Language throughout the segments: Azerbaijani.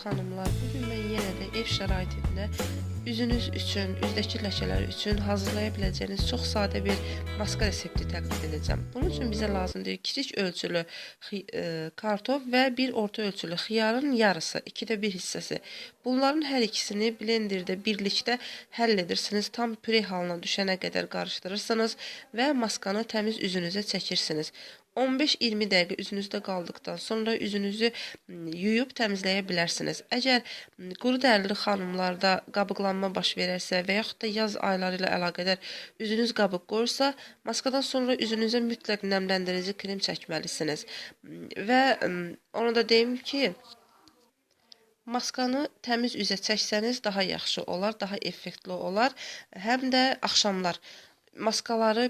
xanımlar, bugün mən yenə də ev şəraitində üzünüz üçün, üzdəki ləkələr üçün hazırlaya biləcəyiniz çox sadə bir maska resepti təqdim edəcəm. Bunun üçün bizə lazımdır kiçik ölçülü kartof və bir orta ölçülü xiyarın yarısı, 2də 1 hissəsi. Bunların hər ikisini blenderdə birlikdə həll edirsiniz. Tam püre halına düşənə qədər qarışdırırsınız və maskanı təmiz üzünüzə çəkirsiniz. 15-20 dəqiqə üzünüzdə qaldıqdan sonra üzünüzü yuyub təmizləyə bilərsiniz. Əgər quru dərili xanımlarda qabıqlanma baş verərsə və yaxud da yaz ayları ilə əlaqədar üzünüz qabıq qoyursa, maskadan sonra üzünüzə mütləq nəmləndirici krem çəkməlisiniz. Və onu da deyim ki, maskanı təmiz üzə çəksəniz daha yaxşı olar, daha effektli olar. Həm də axşamlar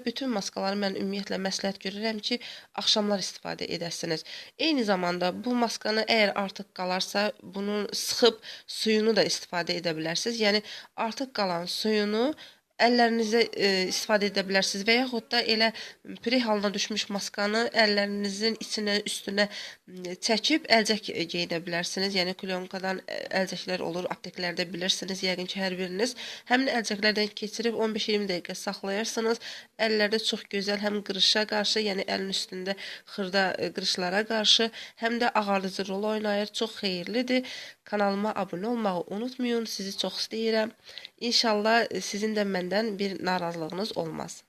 bütün maskaları mən ümumiyyətlə məsləhət görürəm ki, axşamlar istifadə edəsiniz. Eyni zamanda bu maskanı əgər artıq qalarsa, bunu sıxıb suyunu da istifadə edə bilərsiniz. Yəni artıq qalan suyunu əllərinizə istifadə edə bilərsiniz və yaxud da elə püre halına düşmüş maskanı əllərinizin içinə, üstünə çəkib əlcək geyidə bilərsiniz. Yəni klyonkadan əlcəklər olur, apteklərdə bilirsiniz, yəqin ki, hər biriniz. Həmin əlcəklərdən keçirib 15-20 dəqiqə saxlayarsınız. Əllərdə çox gözəl həm qırışa qarşı, yəni əlin üstündə xırda qırışlara qarşı, həm də ağardıcı rol oynayır. Çox xeyirlidir. Kanalıma abunə olmağı unutmayın. Sizi çox istəyirəm. İnşallah sizin də məndən bir narazılığınız olmaz.